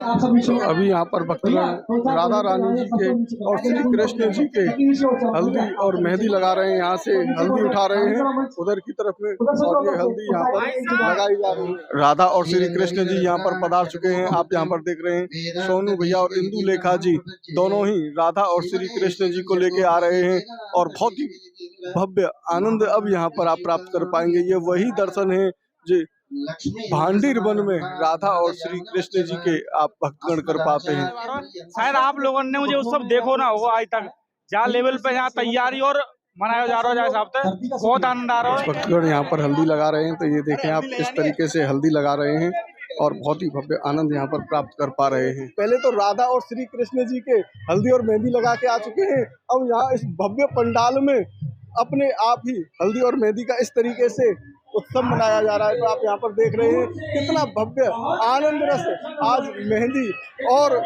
तो अभी यहाँ पर भक्तगण राधा रानी जी के और श्री कृष्ण जी के हल्दी और मेहंदी लगा रहे हैं। यहाँ से हल्दी उठा रहे हैं उधर की तरफ में और ये हल्दी यहाँ पर लगाई जा रही है। राधा और श्री कृष्ण जी यहाँ पर पधार चुके हैं। आप यहाँ पर देख रहे हैं सोनू भैया और इंदु लेखा जी दोनों ही राधा और श्री कृष्ण जी को लेके आ रहे हैं और बहुत ही भव्य आनंद अब यहाँ पर आप प्राप्त कर पाएंगे। ये वही दर्शन है जो भांडीर वन में राधा और श्री कृष्ण जी के आप भक्तगण कर पाते हैं। शायद आप लोगों ने मुझे उस सब देखो ना हो आज तक जहाँ लेवल पे यहाँ तैयारी और मनाया जा रहा है साहब बहुत आनंद आ रहा है। भक्तगण यहाँ पर हल्दी लगा रहे हैं तो ये देखें आप किस तरीके से हल्दी लगा रहे हैं और बहुत ही भव्य आनंद यहाँ पर प्राप्त कर पा रहे हैं। पहले तो राधा और श्री कृष्ण जी के हल्दी और मेहंदी लगा के आ चुके हैं। अब यहाँ इस भव्य पंडाल में अपने आप ही हल्दी और मेहंदी का इस तरीके से उत्सव मनाया जा रहा है। तो आप यहाँ पर देख रहे हैं कितना भव्य आनंद रस आज मेहंदी और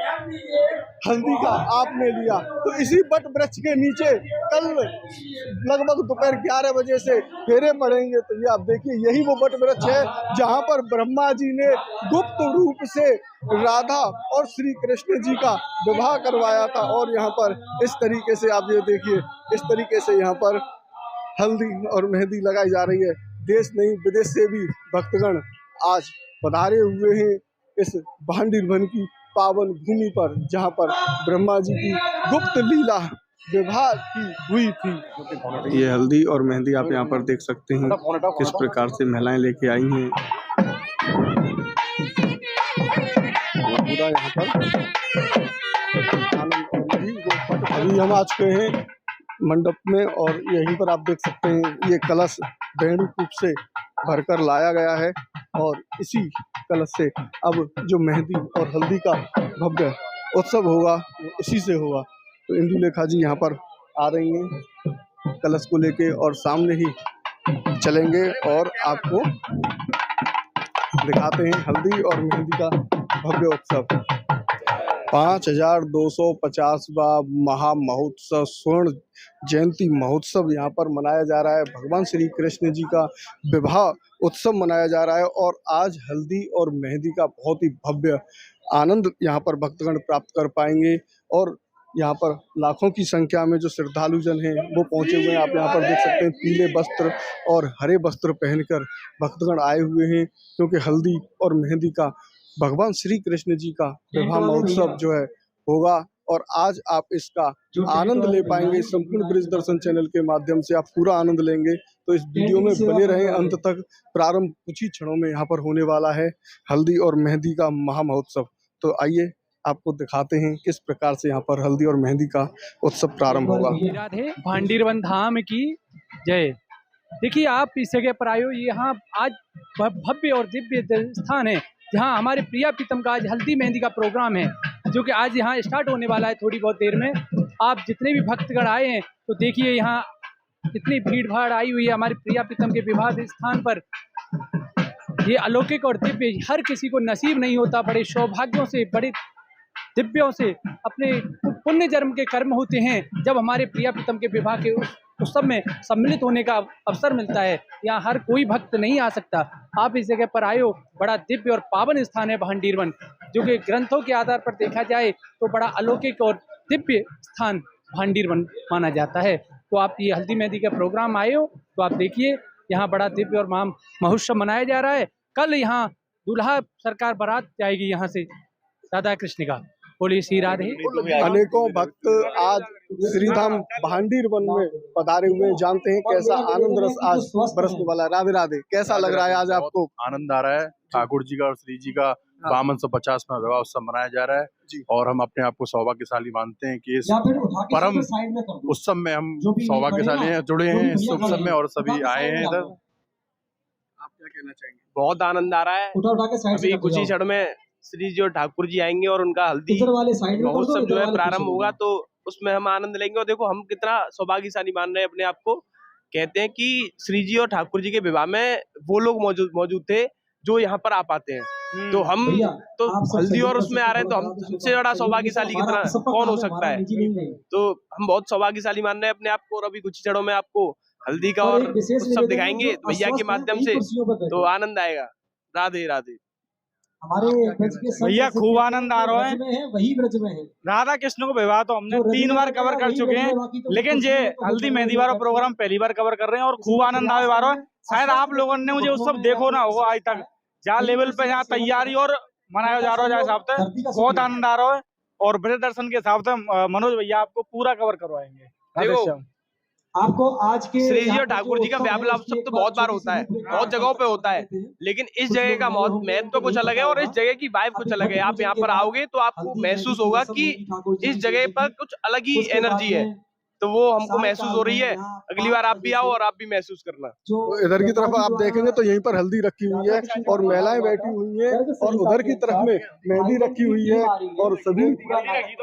हल्दी का आपने लिया। तो इसी वट वृक्ष के नीचे कल लगभग दोपहर 11 बजे से फेरे पड़ेंगे। तो ये आप देखिए यही वो वट वृक्ष है जहाँ पर ब्रह्मा जी ने गुप्त रूप से राधा और श्री कृष्ण जी का विवाह करवाया था। और यहाँ पर इस तरीके से आप ये देखिए इस तरीके से यहाँ पर हल्दी और मेहंदी लगाई जा रही है। देश नहीं विदेश से भी भक्तगण आज पधारे हुए हैं इस भांडीर वन की पावन भूमि पर जहां पर ब्रह्मा जी की गुप्त लीला विवाह की हुई थी। ये हल्दी और मेहंदी आप यहाँ पर देख सकते हैं किस प्रकार से महिलाएं लेके आई हैं। पूरा यहाँ पर अभी हम आ चुके हैं मंडप में और यहीं पर आप देख सकते हैं ये कलश वेणु कूप से भरकर लाया गया है और इसी कलश से अब जो मेहंदी और हल्दी का भव्य उत्सव होगा वो इसी से होगा। तो इंदु लेखा जी यहाँ पर आ रही हैं कलश को लेके और सामने ही चलेंगे और आपको दिखाते हैं हल्दी और मेहंदी का भव्य उत्सव। 5250वां महा महोत्सव स्वर्ण जयंती महोत्सव यहाँ पर मनाया जा रहा है। भगवान श्री कृष्ण जी का विवाह उत्सव मनाया जा रहा है और आज हल्दी और मेहंदी का बहुत ही भव्य आनंद यहाँ पर भक्तगण प्राप्त कर पाएंगे। और यहाँ पर लाखों की संख्या में जो श्रद्धालुजन हैं वो पहुँचे हुए हैं। आप यहाँ पर देख सकते हैं पीले वस्त्र और हरे वस्त्र पहनकर भक्तगण आए हुए हैं क्योंकि हल्दी और मेहंदी का भगवान श्री कृष्ण जी का विवाह महोत्सव जो है होगा और आज आप इसका आनंद ले पाएंगे। संपूर्ण ब्रिज दर्शन चैनल के माध्यम से आप पूरा आनंद लेंगे। तो इस वीडियो में बने रहें अंत तक। प्रारंभ कुछ ही क्षणों में यहाँ पर होने वाला है हल्दी और मेहंदी का महा महोत्सव। तो आइए आपको दिखाते हैं किस प्रकार से यहाँ पर हल्दी और मेहंदी का उत्सव प्रारंभ होगा। राधे भांडीर वन धाम की जय। देखिए आप इस जगह पर आए हो, यहाँ आज भव्य और दिव्य स्थान है जहाँ हमारे प्रिया प्रीतम का आज हल्दी मेहंदी का प्रोग्राम है जो कि आज यहाँ स्टार्ट होने वाला है थोड़ी बहुत देर में। आप जितने भी भक्तगण आए हैं तो देखिए यहाँ कितनी भीड़ भाड़ आई हुई है हमारे प्रिया प्रीतम के विवाह स्थान पर। ये अलौकिक और दिव्य हर किसी को नसीब नहीं होता। बड़े सौभाग्यों से बड़े दिव्यों से अपने पुण्य जन्म के कर्म होते हैं जब हमारे प्रिया प्रीतम के विवाह के उत्सव में सम्मिलित होने का अवसर मिलता है। यहाँ हर कोई भक्त नहीं आ सकता। आप इस जगह पर आए हो, बड़ा दिव्य और पावन स्थान है भांडीर वन जो कि ग्रंथों के आधार पर देखा जाए तो बड़ा अलौकिक और दिव्य स्थान भांडीर वन माना जाता है। तो आप ये हल्दी मेहंदी का प्रोग्राम आए हो तो आप देखिए यहाँ बड़ा दिव्य और महा महोत्सव मनाया जा रहा है। कल यहाँ दूल्हा सरकार बारात जाएगी यहाँ से राधा कृष्ण का। बोलिए श्री राधे। अनेकों भक्त आज श्रीधाम भांडीर वन में पधारे हुए। जानते हैं कैसा आनंद रस आज बरसने वाला है। राधे राधे। कैसा लग रहा है आज आपको? आनंद आ रहा है। ठाकुर जी का और श्री जी का 5250वां विवाह उत्सव मनाया जा रहा है और हम अपने आप को सौभाग्यशाली मानते हैं कि इस परम उत्सव में हम सौभाग्यशाली हैं, जुड़े हैं इस उत्सव में और सभी आए हैं इधर। आप क्या कहना चाहेंगे? बहुत आनंद आ रहा है। अभी कुछ ही क्षण में श्री जी और ठाकुर जी आएंगे और उनका हल्दी महोत्सव जो है प्रारंभ होगा तो उसमें हम आनंद लेंगे। और देखो हम कितना सौभाग्यशाली मान रहे हैं अपने आप को। कहते हैं कि श्री जी और ठाकुर जी के विवाह में वो लोग मौजूद थे जो यहाँ पर आ पाते हैं। तो हम तो हल्दी और उसमें आ रहे हैं तो हमसे बड़ा सौभाग्यशाली कितना कौन हो सकता है। तो हम बहुत सौभाग्यशाली मान रहे हैं अपने आप को। और अभी कुछ क्षणों में आपको हल्दी का और उत्सव दिखाएंगे भैया के माध्यम से तो आनंद आएगा। राधे राधे। भैया खूब आनंद आ रहा है। राधा कृष्ण को विवाह तो हमने 3 बार कवर कर चुके हैं, लेकिन ये हल्दी मेहंदी वाला प्रोग्राम पहली बार कवर कर रहे हैं और खूब आनंद आने वाला है। शायद आप लोगों ने मुझे उत्सव देखो ना होगा आज तक, जहाँ लेवल पे यहाँ तैयारी और मनाया जा रहा है हिसाब से बहुत आनंद आ रहा है। और ब्रज दर्शन के हिसाब से मनोज भैया आपको पूरा कवर करवाएंगे। देखो आपको आज के श्री जी और ठाकुर जी का व्यापला उत्सव तो बहुत बार होता है, बहुत जगहों पे होता है, लेकिन इस जगह का महत्व तो कुछ अलग है और इस जगह की वाइब कुछ अलग है। आप यहाँ पर आओगे तो आपको महसूस होगा कि इस जगह पर कुछ अलग ही एनर्जी है, तो वो हमको महसूस हो रही है। अगली बार आप भी आओ और आप भी महसूस करना। तो इधर की तरफ आप देखेंगे तो यहीं पर हल्दी रखी हुई है और महिलाएं बैठी हुई हैं, और उधर की तरफ में मेहंदी रखी हुई है, और सभी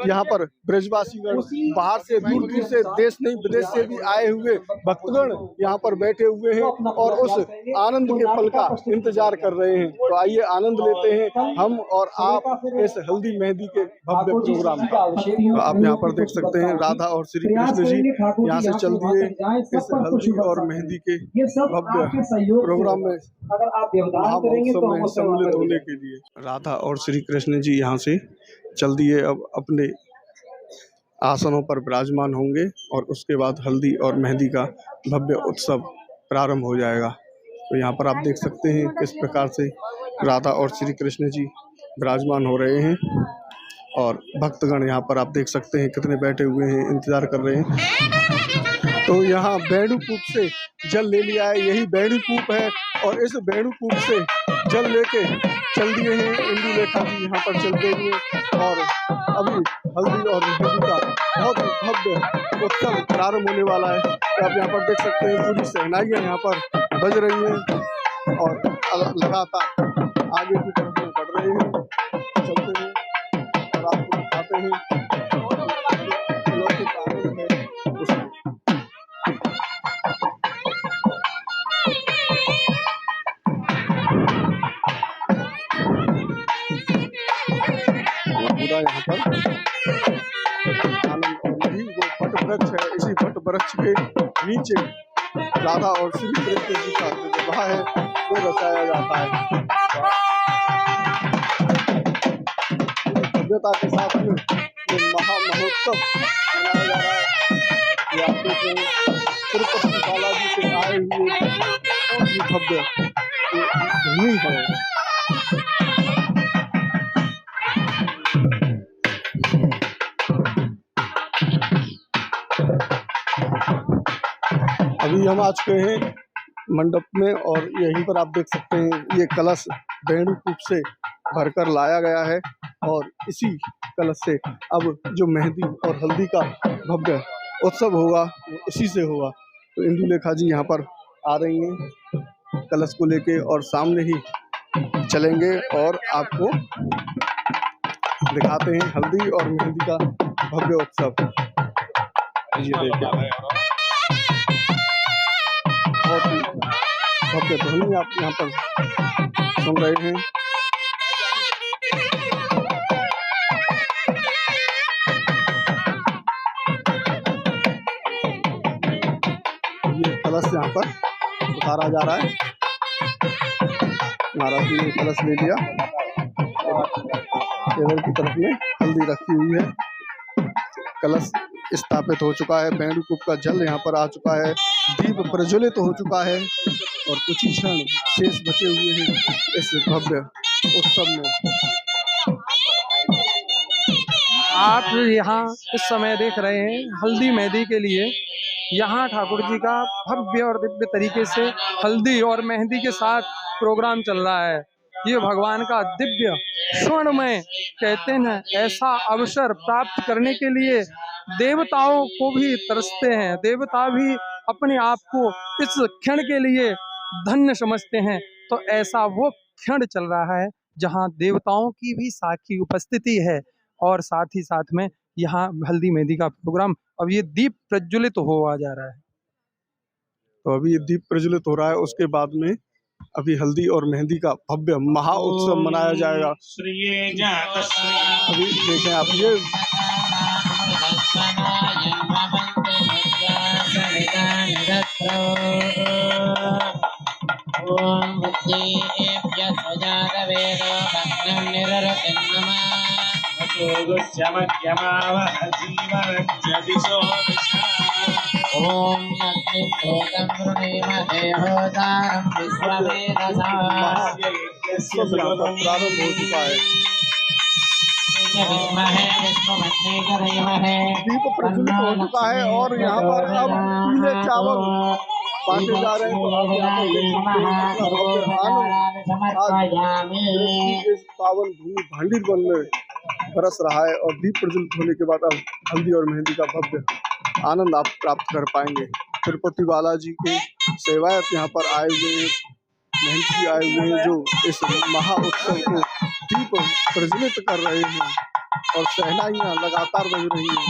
यहाँ पर ब्रजवासीगण बाहर से दूर से, देश नहीं विदेश से भी आए हुए भक्तगण यहाँ पर बैठे हुए हैं और उस आनंद के पल का इंतजार कर रहे हैं। तो आइए आनंद लेते हैं हम और आप इस हल्दी मेहंदी के भव्य प्रोग्राम का। तो आप यहाँ पर देख सकते हैं राधा और श्री कृष्ण जी यहाँ से चल दिए इस हल्दी और मेहंदी के भव्य प्रोग्राम में महामहोत्सव में सम्मिलित होने के लिए। राधा और श्री कृष्ण जी यहाँ से चल दिए, अब अपने आसनों पर विराजमान होंगे और उसके बाद हल्दी और मेहंदी का भव्य उत्सव प्रारंभ हो जाएगा। तो यहाँ पर आप देख सकते हैं किस प्रकार से राधा और श्री कृष्ण जी विराजमान हो रहे हैं, और भक्तगण यहाँ पर आप देख सकते हैं कितने बैठे हुए हैं, इंतजार कर रहे हैं। तो यहाँ बेणुकूप से जल ले लिया है, यही बेणुकूप है, और इस बेणुकूप से जल लेके चल दिए हैं इंदुलेखा जी यहाँ पर चल रही है। और अभी हल्दी और मेहंदी का बहुत भव्य उत्सव प्रारंभ होने वाला है। तो आप यहाँ पर देख सकते हैं पूरी शहनाइयाँ यहाँ पर बज रही हैं और लगातार आगे की तरफ में बढ़ रहे हैं, चलते हैं और आपको दिखाते हैं। पूरा यहाँ पर आनंद, और यही वो वट वृक्ष है, इसी वट वृक्ष के नीचे राधा और श्री कृष्ण जी का जो विवाह है वो रचाया जाता है। भव्यता के साथ में ये महामहोत्सव मनाया जा रहा है। ये आप देख रहे हैं तिरुपति बालाजी से आए हुए बहुत ही भव्य धनी है। अभी हम आ चुके हैं मंडप में, और यहीं पर आप देख सकते हैं ये कलश बेणुकूप से भरकर लाया गया है, और इसी कलश से अब जो मेहंदी और हल्दी का भव्य उत्सव होगा वो इसी से होगा। तो इंदुलेखा जी यहाँ पर आ रही हैं कलश को लेके, और सामने ही चलेंगे और आपको दिखाते हैं हल्दी और मेहंदी का भव्य उत्सव। ये देखिए बहुत ही भव्य ध्वनि आप यहाँ पर सुन रहे हैं। ये कलश यहाँ पर उतारा जा रहा है। महाराज जी ने कलश ले लिया, टेबल की तरफ में हल्दी रखी हुई है, कलश स्थापित हो चुका है, बेणुकूप का जल यहाँ पर आ चुका है, दीप प्रज्वलित हो चुका है, और कुछ ही क्षण शेष बचे हुए हैं इस भव्य उत्सव में। आप यहाँ इस समय देख रहे हैं हल्दी मेहंदी के लिए यहाँ ठाकुर जी का भव्य और दिव्य तरीके से हल्दी और मेहंदी के साथ प्रोग्राम चल रहा है। ये भगवान का दिव्य स्वर्णमय कहते हैं, ऐसा अवसर प्राप्त करने के लिए देवताओं को भी तरसते हैं, देवता भी अपने आप को इस क्षण के लिए धन्य समझते हैं। तो ऐसा वो क्षण चल रहा है जहां देवताओं की भी साक्षी उपस्थिति है, और साथ ही साथ में यहाँ हल्दी मेहंदी का प्रोग्राम अब ये दीप प्रज्वलित हुआ जा रहा है। तो अभी ये दीप प्रज्वलित हो रहा है, उसके बाद में अभी हल्दी और मेहंदी का भव्य महा उत्सव मनाया जाएगा। अभी देखें आप ये ओम ओम अग्निहोत्रं वृणीमहे होतारं विश्ववेदसा सब यहाँ पर प्रारंभ हो चुका है। विद्महे विष्णुपत्नी करमहे दीप प्रज्वलित हो चुका है और यहाँ पर अब पीले चावल बांटे जा रहे हैं। तो आप यहाँ पर देख सकते हैं कितना भव्य आनंद आज इस पावन भूमि भांडीर में बरस रहा है। और दीप प्रज्वलित होने के बाद अब हल्दी और मेहंदी का भव्य आनंद आप प्राप्त कर पाएंगे। तिरुपति बालाजी के सेवायत यहाँ पर आए हुए हैं, महंती आए हुए हैं, जो इस महा उत्सव को दीप प्रज्वलित कर रहे हैं और शहनाइयाँ लगातार बज रही हैं।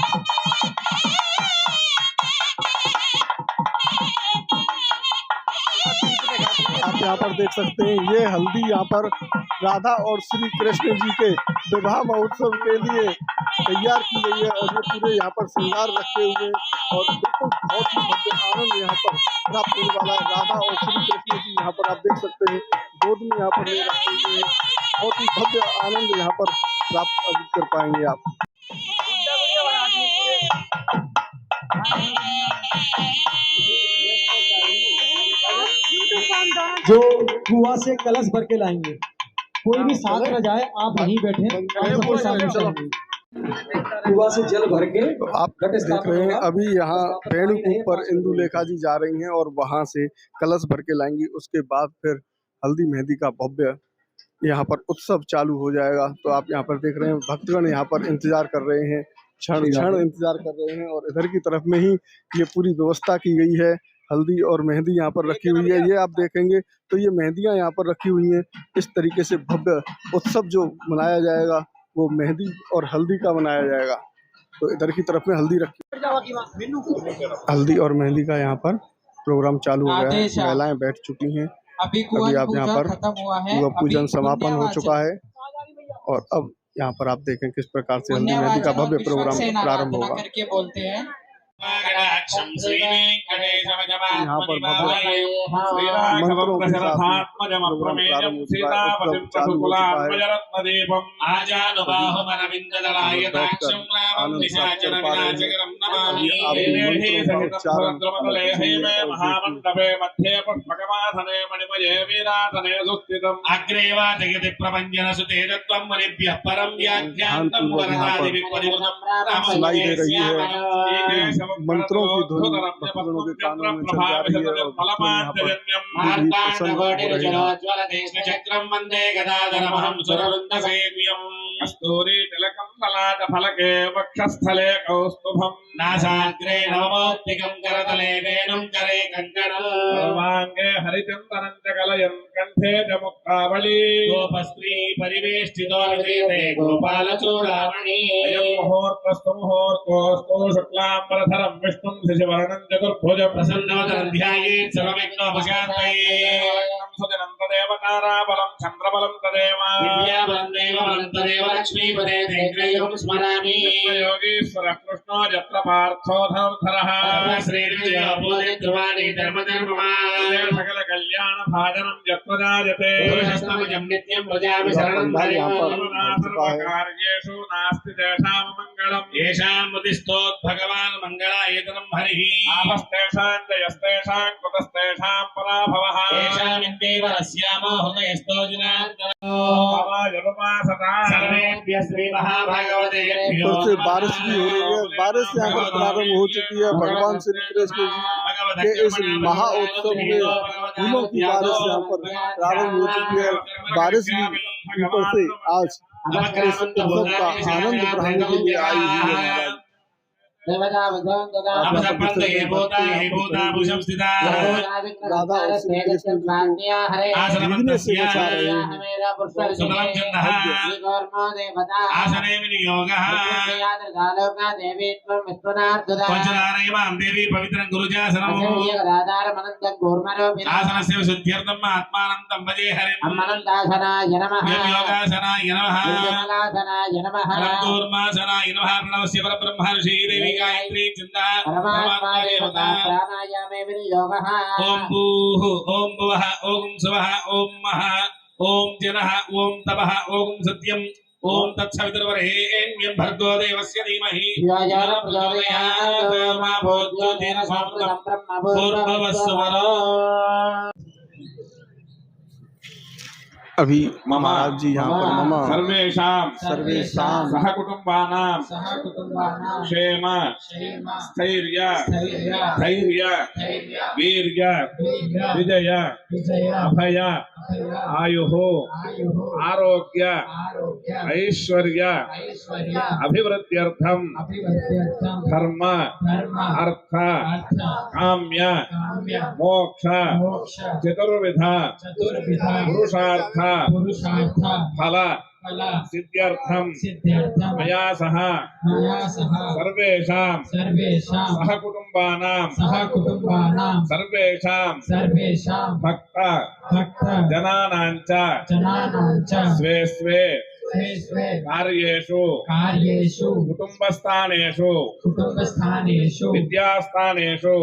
आप यहाँ पर देख सकते हैं ये हल्दी यहाँ पर राधा और श्री कृष्ण जी के विवाह महोत्सव के लिए तैयार की गई है। और ये पूरे यहाँ पर श्रृंगार रखे हुए हैं और बिल्कुल बहुत ही भव्य आनंद यहाँ पर प्राप्त होने वाला है। राधा और श्री कृष्ण जी यहाँ पर आप देख सकते हैं गोद में यहाँ पर ले रखे हुए हैं। बहुत ही भव्य आनंद यहाँ पर प्राप्त कर पाएंगे आप। जो कुआं से कलश भर के लाएंगे, कोई भी साथ न जाए, आप यहीं बैठे कुआं से जल भर के। आप देख रहे हैं अभी यहाँ रेणुकूप पर इंदुलेखा जी जा रही हैं और वहां से कलश भर के लाएंगी। उसके बाद फिर हल्दी मेहंदी का भव्य यहाँ पर उत्सव चालू हो जाएगा। तो आप यहाँ पर देख रहे हैं भक्तगण यहाँ पर इंतजार कर रहे हैं, क्षण क्षण इंतजार कर रहे हैं। और इधर की तरफ में ही ये पूरी व्यवस्था की गई है, हल्दी और मेहंदी यहाँ पर रखी हुई है। ये आप देखेंगे तो ये मेहंदियाँ यहाँ पर रखी हुई हैं। इस तरीके से भव्य उत्सव जो मनाया जाएगा वो मेहंदी और हल्दी का मनाया जाएगा। तो इधर की तरफ में हल्दी रखी, हल्दी और मेहंदी का यहाँ पर प्रोग्राम चालू हो गया है। महिलाएं बैठ चुकी हैं। अभी आप यहाँ पर कुआं पूजन समापन हो चुका है और अब यहाँ पर आप देखें किस प्रकार से हल्दी मेहंदी का भव्य प्रोग्राम प्रारंभ होगा। यहाँ पर मंत्रों के साथ प्रोग्राम प्रारंभ हो चुका है, उत्सव चालू हो चुका है। सुनाई दे रही है मंत्रों की धुन भक्तों के कानों में चल जा रही है और यहाँ पर प्रसन्न हो रहे हैं। चक्रम वंदे गदाधरमहं सुरवृन्दसेव्यम् कस्तूरी तिलकं ललाटफलके वक्षस्थले कौस्तुभं नासाग्रे नवमोत्तिकं करतले वेणुं करे कङ्कणं सर्वाङ्गे हरिचन्दनं च कलयन् कण्ठे च मुक्तावली गोपस्त्री परिवेष्टितो हृदये गोपालचूडामणि अयं मुहूर्तस्तु मुहूर्तोऽस्तु शुक्लाम्बरधरं विष्णुं शशिवर्णं चतुर्भुज प्रसन्नवदनं ध्यायेत् सर्वविघ्नोपशान्तये सुजनं तदेव ताराबलं चन्द्रबलं तदेव विद्याबलं देवबलं तदेव लक्ष्मीपदे दैत्रयं स्मरामि योगीश्वरः कृष्णो यत्र पार्थो धनुर्धरः श्रीर्विजयोपरि धर्मधर्ममान् सकलकल्याणभाजनं यत्र जायते पुरुषस्तमजं नित्यं प्रजामि शरणं सर्वकार्येषु नास्ति तेषां मङ्गलं येषां मुदिस्तोद्भगवान् मङ्गलायतनं हरिः आपस्तेषां जयस्तेषां कुतस्तेषां पराभवः येषामिन्देव अस्यामो हृदयस्थो ऊपर से बारिश भी हो रही है। बारिश यहाँ पर प्रारंभ हो चुकी है। भगवान श्री कृष्ण जी के इस महा उत्सव में फूलों की बारिश यहाँ पर प्रारंभ हो चुकी है। बारिश भी ऊपर से आज इस उत्सव का आनंद बढ़ाने के लिए आई हुई है। राधा और श्री कृष्ण जी से बचा रहे हैं। देवी पवित्र गुरुजासनम आत्मानंदम भजे हरिम अनंतासनाय नमः योगासनाय नमः कमलासनाय नमः कूर्मासनाय नमः प्रणवस्य परब्रह्म ऋषि देवी गायत्री चिंता परमात्मा देवता प्राणायामे विनियोगः ओम भूः ओम भुवः ओम स्वः ओम महः ओम जनः ओम तपः ओम सत्यम ओम तत्सवितुर्वरेण्यं भर्गो देवस्य धीमहि प्रचोदयात् मा भूत्योतेन समृतं भूर्भुवस्सुवरो। अभी महाराज जी यहाँ पर मम सर्वेषां सहकुटुम्बानां क्षेम स्थैर्य धैर्य वीर्य विजय अभय आयुः आरोग्य ऐश्वर्य अभिवृद्ध्यर्थं धर्म अर्थ काम्य मोक्ष चतुर्विध पुरुषार्थ फल सिद्ध्यर्थं मया सह सर्वेषां सहकुटुम्बानां सर्वेषां भक्त जनानां च स्वे स्वे कार्येषु कुटुम्बस्थानेषु विद्यास्थानेषु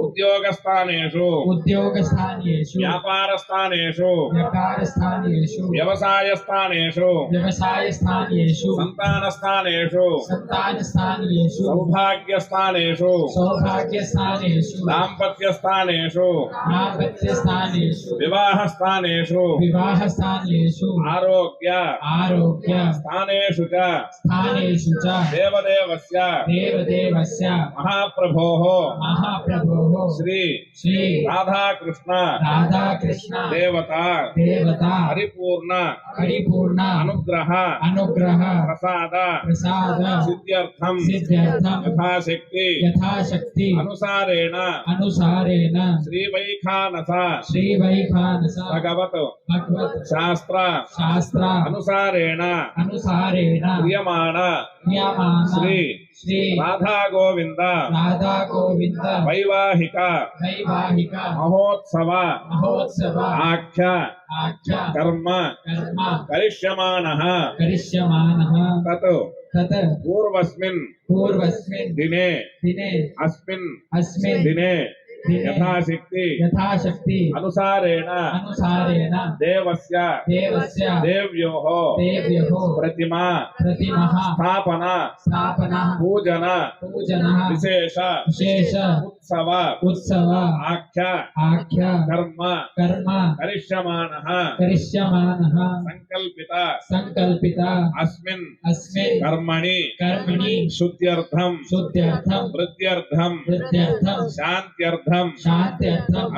उद्योगस्थानेषु व्यापारस्थानेषु व्यवसायस्थानेषु संतानस्थानेषु सौभाग्यस्थानेषु दाम्पत्यस्थानेषु विवाहस्थानेषु आरोग्य स्थानेषु च देवदेवस्य महाप्रभोः श्री राधाकृष्ण देवता परिपूर्ण अनुग्रह प्रसाद सिद्ध्यर्थं यथाशक्ति अनुसारेण श्रीवैखानस भगवत शास्त्र अनुसारेण क्रियमाण श्री राधा गोविंद वैवाहिक महोत्सव आख्य कर्म करिष्यमाणः तत् पूर्वस्मिन् दिने अस्मिन् दिने यथाशक्ति अनुसारेण देवस्य देव्योः प्रतिमा स्थापना पूजन विशेष उत्सव आख्य कर्म करिष्यमाणः संकल्पित अस्मिन् कर्मणि शुद्ध्यर्थं वृद्ध्यर्थं शान्त्यर्थं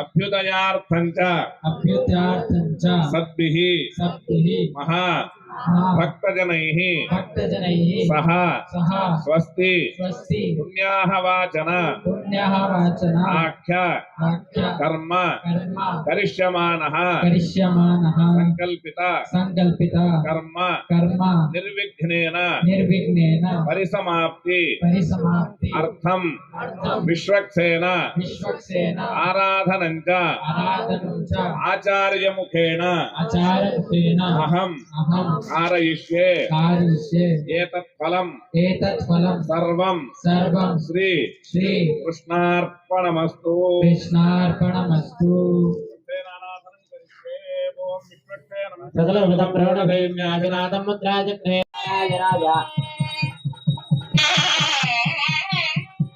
अभ्युदयार्थं च सद्भिः महा भक्तजनैः सह स्वस्ति पुण्याः वाचन आख्य कर्म करिष्यमाणः संकल्पित कर्म निर्विघ्नेन परिसमाप्ति अर्थं विश्वक्सेन आराधनं च आचार्यमुखेन अहं कारयिष्ये एतत् फलं सर्वं श्री कृष्णार्पणमस्तु।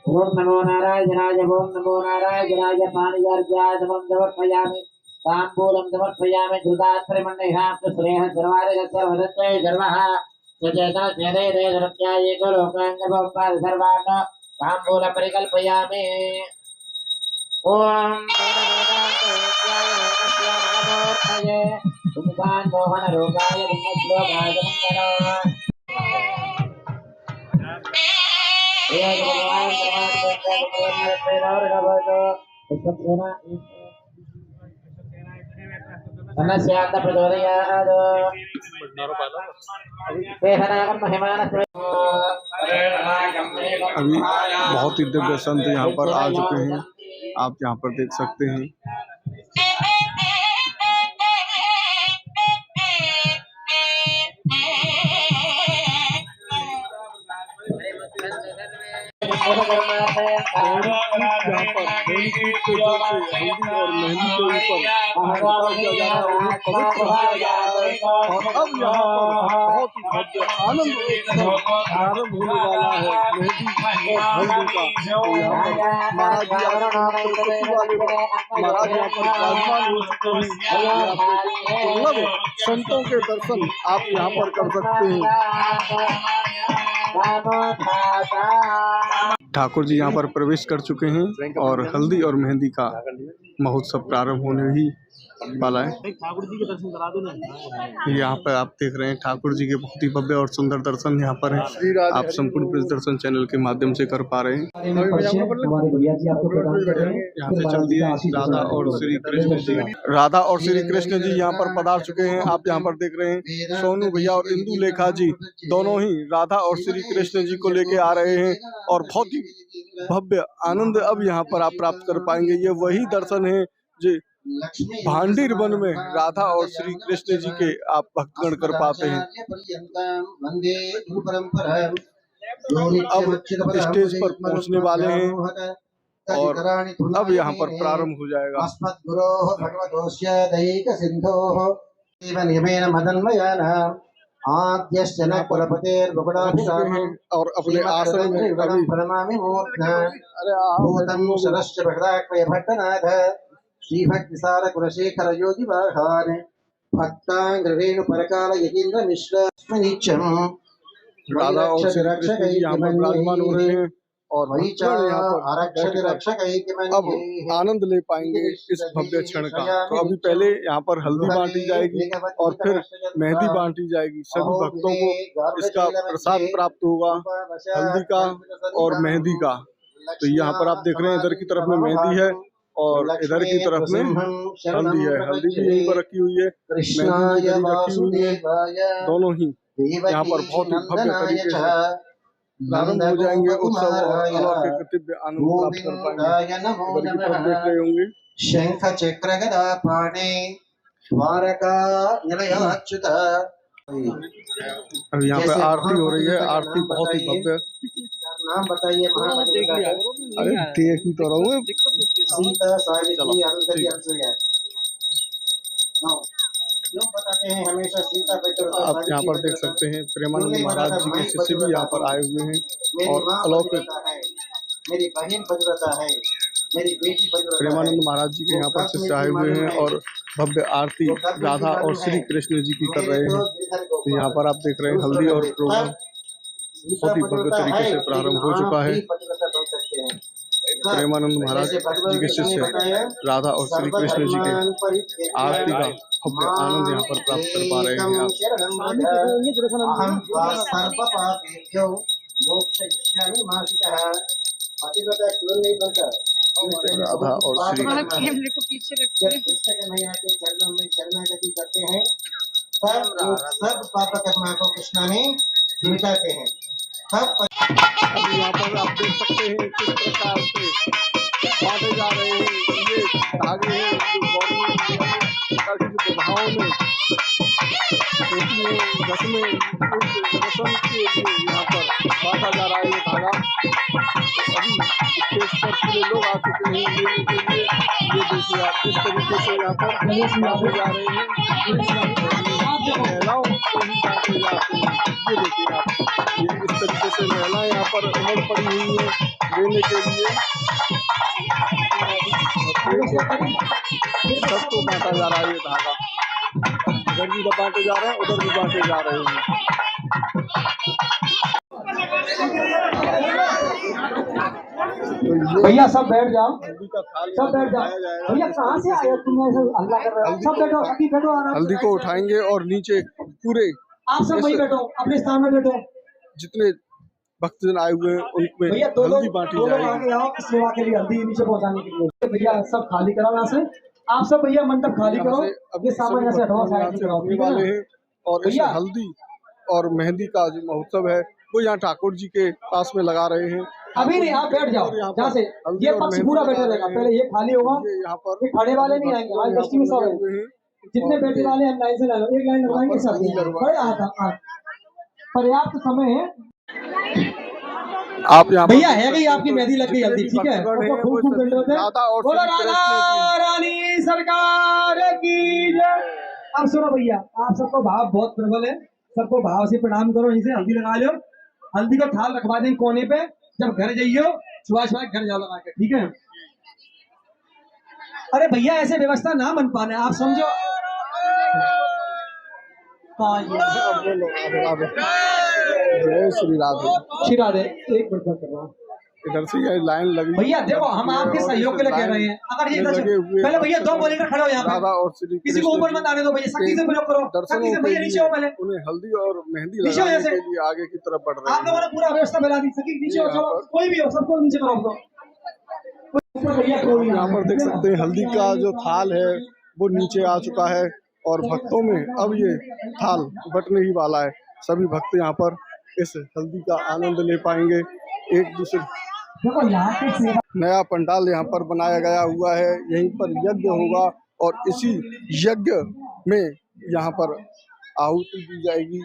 ओम नमो नारायणाय ओम नमो नारायणाय पाणियार्घ्याय समर्पयामि ताम्बूलं समर्पयामि घृतात्रिमण्डहात् श्रेयः सर्वारिगस्य वदत्ते सर्वः सचेतन चेदे सर्वज्ञाये को लोकाङ्गभवपाद सर्वान् ताम्बूलं परिकल्पयामि। ओम वेदान्ताय नमोर्तये सुमुखान् मोहन रोगाय विघ्नश्लोकाय मंगलम्। अभी बहुत ही दिव्य संत यहाँ पर आ चुके हैं, आप यहाँ पर देख सकते हैं। यहाँ पर बेनीपुर के जल से हल्दी और मेहंदी के ऊपर छिड़काव किया जा रहा है, उन्हें पवित्र किया जा रहा है। और अब यहाँ पर बहुत ही भव्य आनंद उत्सव प्रारंभ होने वाला है मेहंदी और हल्दी का। तो यहाँ पर महाराज जी महाराज यहाँ पर विराजमान हो चुके हैं। दुर्लभ संतों के दर्शन आप यहाँ पर कर सकते हैं। ठाकुर जी यहाँ पर प्रवेश कर चुके हैं और हल्दी और मेहंदी का महोत्सव प्रारंभ होने ही वाला है। ठाकुर जी के दर्शन करा दो ना। यहाँ पर आप देख रहे हैं ठाकुर जी के बहुत ही भव्य और सुंदर दर्शन यहाँ पर है। आप संपूर्ण प्रेस दर्शन चैनल के माध्यम से कर पा रहे हैं। यहाँ से चल दिए राधा और श्री कृष्ण जी। राधा और श्री कृष्ण जी यहाँ पर पधार चुके हैं। आप यहाँ पर देख रहे हैं सोनू भैया और इंदु लेखा जी दोनों ही राधा और श्री कृष्ण जी को लेके आ रहे हैं और बहुत ही भव्य आनंद अब यहाँ पर आप प्राप्त कर पाएंगे। ये वही दर्शन है जो भांडीर वन में राधा और श्री कृष्ण जी के आप भक्तगण कर पाते हैं। अब स्टेज पर पहुंचने वाले हैं और अब यहाँ पर प्रारंभ हो जाएगा। और अपने आसन में श्री भक्ति सार कुलशेखर योगी वाहन भक्तांग्रेणु परकाल यतीन्द्र मिश्र राधा और श्री कृष्ण जी यहाँ पर विराजमान हो रहे हैं और अब आनंद ले पाएंगे इस भव्य क्षण का। तो अभी पहले यहाँ पर हल्दी बांटी जाएगी और फिर मेहंदी बांटी जाएगी। सभी भक्तों को इसका प्रसाद प्राप्त होगा, हल्दी का और मेहंदी का। तो यहाँ पर आप देख रहे हैं इधर की तरफ में मेहंदी है और इधर की तरफ में हल्दी है। हल्दी भी यहीं पर रखी हुई है, मेहंदी भी रखी हुई है। दोनों ही यहाँ पर बहुत ही भव्य तरीके से प्रारंभ हो जाएंगे उत्सव और अलौकिक दिव्य आनंद प्राप्त कर पाएंगे। इधर की तरफ देख रहे होंगे शंख चक्र गदा पाणे द्वारका निलयाच्युत। अब यहाँ पे आरती हो रही है। आरती बहुत ही भव्य। नाम बताइए। अरे देख ही तो रहा हूँ। सीता सावित्री अरुंधति अनसुया। क्यों बताते हैं हमेशा सीता आप यहाँ पर देख सकते हैं प्रेमानंद महाराज जी के शिष्य भी यहाँ पर आए हुए हैं और अलौकिक मेरी बहन पतिव्रता है, मेरी बेटी पतिव्रता। प्रेमानंद महाराज जी के यहाँ पर शिष्य आए हुए हैं और भव्य आरती राधा और श्री कृष्ण जी की कर रहे हैं। तो यहाँ पर आप देख रहे हैं हल्दी और प्रोग्राम बहुत ही भव्य तरीके से प्रारंभ हो चुका है। प्रेमानंद महाराज जी के शिष्य राधा और श्री कृष्ण जी के आरती का भव्य आनंद यहाँ पर प्राप्त कर पा रहे हैं राधा और श्री कैमरे को पीछे रखते हैं। चरणों में शरणागति करते हैं सब पाप कर्मा को कृष्णा ने मिटाते हैं। अब यहाँ पर आप देख सकते हैं किस प्रकार से बांटे जा रहे हैं ये धागे हैं जो विवाहों में रस्म के लिए यहाँ पर बांटा जा रहा है ये धागा। अभी स्टेज पर पूरे लोग आ चुके हैं लेने के लिए। ये देखिए आप किस तरीके से यहाँ पर बांटे जा रहे हैं। महिलाओं को ही बांटे जाते हैं। ये देखिए आप ये इस तरीके से महिलाएं यहाँ पर उमड़ पड़ी हुई है लेने के लिए। सबको बांटा जा रहा है ये धागा। इधर भी बांटे जा रहे हैं, उधर भी बांटे जा रहे हैं। भैया सब बैठ जाओ, सब बैठ जाओ। भैया कहाँ से आए तुम ऐसे हल्ला कर रहे हो? सब बैठो, अभी बैठो आराम से। हल्दी को उठाएंगे और नीचे पूरे आप सब वही बैठो, अपने स्थान में बैठो। जितने भक्तजन आए हुए हैं उनमें हल्दी बांटी जाएगी। आओ सेवा के लिए हल्दी नीचे पहुँचाने के लिए। भैया सब खाली कराओ यहाँ से। आप सब भैया मंडप खाली करो, ये सामान यहाँ से हटवाओ, साइड में कराओ वाले हैं। और इस हल्दी और मेहंदी का जो महोत्सव है वो यहाँ ठाकुर जी के पास में लगा रहे हैं। अभी नहीं, आप बैठ जाओ जहाँ से ये पक्ष पूरा बैठा रहेगा। पहले ये खाली होगा, यहाँ पर खड़े वाले नहीं आएंगे। हमारी दृष्टि में सब है, जितने बैठे वाले हैं लाइन से लाइन एक लाइन लगवाएंगे सब। बड़े पर्याप्त समय है। आप यहाँ भैया है कि आपकी मेहंदी लग गई हल्दी, ठीक है? बोलो राधा रानी सरकार की जय। अब सुनो भैया, आप सबको भाव बहुत प्रबल है, सबको भाव से प्रणाम करो, इसे हल्दी लगा लो, हल्दी का थाल रखवा दें कोने पे, जब घर जाइयो सुबह सुबह घर जाओ लगा के, ठीक है? अरे भैया ऐसे व्यवस्था ना बन पाने, आप समझो। जय श्री राधे। श्री राधे। एक मिनट कर रहा हूँ, इधर से ये लाइन लगी भैया देखो हम आपके सहयोग के लिए कह रहे हैं, अगर ये पहले भैया 2 वॉलंटियर खड़े हो यहाँ पे, और श्री किसी को ऊपर मत आने दो भैया, सख्ती से प्रयोग करो, सख्ती से भैया नीचे हो, पहले उन्हें हल्दी और मेहंदी लगाने के लिए आगे की तरफ बढ़ रहे हैं। आप लोगों ने पूरा व्यवस्था बना दी, सकी नीचे हो, चलो कोई भी हो, सबको नीचे करो। यहाँ पर देख सकते हैं हल्दी का जो थाल है वो नीचे आ चुका है और भक्तों में अब ये थाल बटने ही वाला है। सभी भक्त यहाँ पर इस हल्दी का आनंद ले पाएंगे। एक दूसरे नया पंडाल यहाँ पर बनाया गया हुआ है, यहीं पर यज्ञ होगा और इसी यज्ञ में यहाँ पर आहुति दी जाएगी।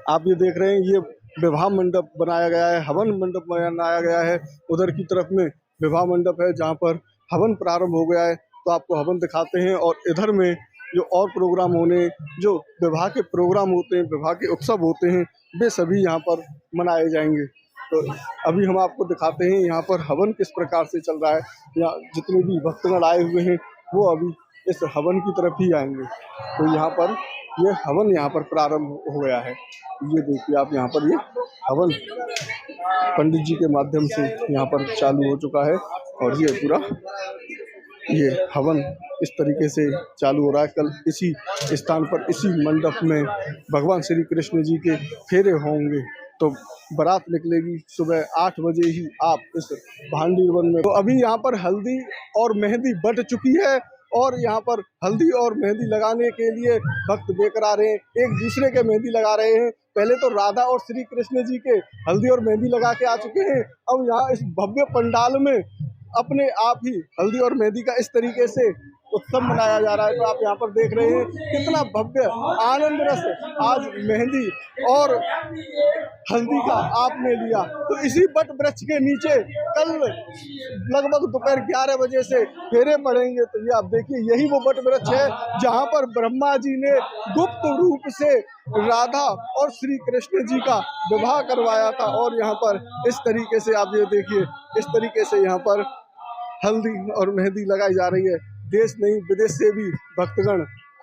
आप ये देख रहे हैं, ये विवाह मंडप बनाया गया है, हवन मंडप बनाया गया है। उधर की तरफ में विवाह मंडप है जहाँ पर हवन प्रारंभ हो गया है, तो आपको हवन दिखाते हैं। और इधर में जो और प्रोग्राम होने, जो विवाह के प्रोग्राम होते हैं, विवाह के उत्सव होते हैं, वे सभी यहाँ पर मनाए जाएंगे। तो अभी हम आपको दिखाते हैं यहाँ पर हवन किस प्रकार से चल रहा है। यहाँ जितने भी भक्तगण आए हुए हैं वो अभी इस हवन की तरफ ही आएंगे। तो यहाँ पर ये हवन यहाँ पर प्रारंभ हो गया है। ये देखिए आप, यहाँ पर ये हवन पंडित जी के माध्यम से यहाँ पर चालू हो चुका है और ये पूरा ये हवन इस तरीके से चालू हो रहा है। कल इसी स्थान पर, इसी मंडप में भगवान श्री कृष्ण जी के फेरे होंगे। तो बारात निकलेगी सुबह 8 बजे ही आप इस भांडीर वन में। तो अभी यहाँ पर हल्दी और मेहंदी बट चुकी है और यहाँ पर हल्दी और मेहंदी लगाने के लिए भक्त बेकरार हैं, एक दूसरे के मेहंदी लगा रहे हैं। पहले तो राधा और श्री कृष्ण जी के हल्दी और मेहंदी लगा के आ चुके हैं। अब यहाँ इस भव्य पंडाल में अपने आप ही हल्दी और मेहंदी का इस तरीके से उत्सव मनाया जा रहा है। तो आप यहाँ पर देख रहे हैं कितना भव्य आनंद रस आज मेहंदी और हल्दी का आपने लिया। तो इसी बट वृक्ष के नीचे कल लगभग दोपहर 11 बजे से फेरे पड़ेंगे। तो ये आप देखिए, यही वो बट वृक्ष है जहाँ पर ब्रह्मा जी ने गुप्त रूप से राधा और श्री कृष्ण जी का विवाह करवाया था। और यहाँ पर इस तरीके से आप ये देखिए, इस तरीके से यहाँ पर हल्दी और मेहंदी लगाई जा रही है। देश नहीं विदेश से भी भक्तगण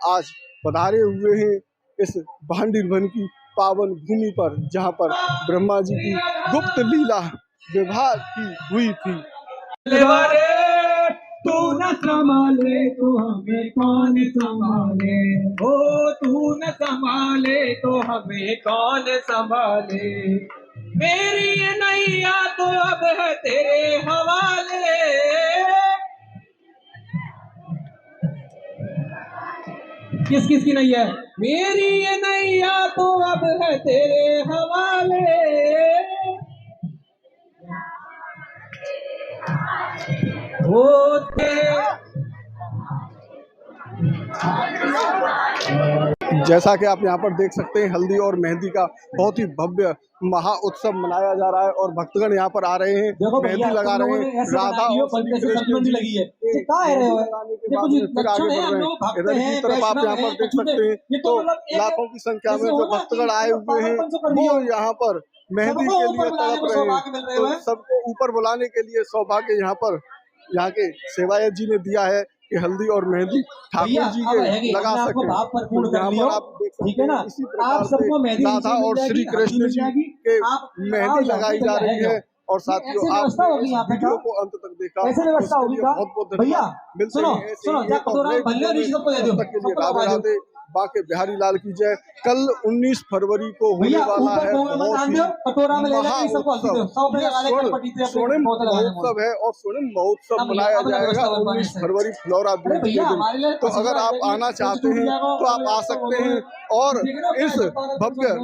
आज पधारे हुए हैं इस भांडीर वन की पावन भूमि पर, जहाँ पर ब्रह्मा जी की गुप्त लीला विवाह की हुई थी। तू न संभाले तो हमें कौन संभाले, ओ तू न संभाले तो हमें कौन संभाले, मेरी ये नैया तो अब है तेरे हवाले। किस किस की नैया है? मेरी ये नैया तो अब है तेरे हवाले। जैसा कि आप यहाँ पर देख सकते हैं, हल्दी और मेहंदी का बहुत ही भव्य महा उत्सव मनाया जा रहा है और भक्तगण यहाँ पर आ रहे हैं, मेहंदी लगा रहे हैं। राधा और श्री कृष्ण जी लगी है, फिर आगे बढ़ रहे हैं। इधर की तरफ आप यहाँ पर देख सकते हैं तो लाखों की संख्या में जो भक्तगण आए हुए हैं वो यहाँ पर मेहंदी के लिए तड़प रहे हैं। तो सबको ऊपर बुलाने के लिए सौभाग्य यहाँ पर यहाँ के सेवायत जी ने दिया है कि हल्दी और मेहंदी ठाकुर जी के लगा सके। यहाँ पर आप देख सकते हैं इसी प्रकार से राधा और श्री कृष्ण जी के मेहंदी लगाई जा रही है। और साथियों, आप वीडियो को अंत तक देखा, बहुत बहुत धन्यवाद। मिलते हैं, राधे राधे। बाके बिहारी लाल की जय। कल 19 फरवरी को होने वाला है स्वर्णिम महोत्सव है और स्वर्णिम महोत्सव मनाया जाएगा 19 फरवरी फ्लोरा ब्रिज के दिन। तो अगर आप आना चाहते हैं तो आप आ सकते हैं और इस भव्य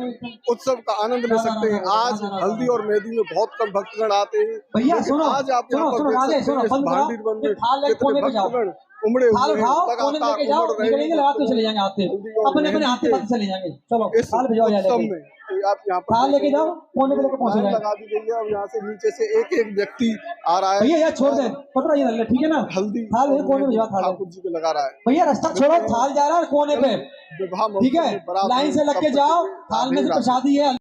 उत्सव का आनंद ले सकते हैं। आज हल्दी और मेहंदी में बहुत कम भक्तगण आते हैं, लेकिन आज आप यहाँ पर देख सकते हैं इस भांडीर वन में कितने भक्तगण उमड़े हुए हैं, लगातार उमड़ रहे हैं। चले जाएंगे, अपने अपने हाथ से चले जाएंगे। चलो इस उत्सव में तो आप यहाँ पर थाल लेके जाओ, कोने पे लेके पहुंचे लाइन लगा दी गई है और यहाँ से नीचे से एक एक व्यक्ति आ रहा है। भैया यार छोड़ दे, पकड़ा ये, ठीक है ना, हल्दी थाल कोने में थाल ठाकुर जी को लगा रहा है। भैया रास्ता छोड़ो, थाल जा रहा है कोने पे, ठीक है, लाइन से लग के जाओ, थाल में से प्रसादी है।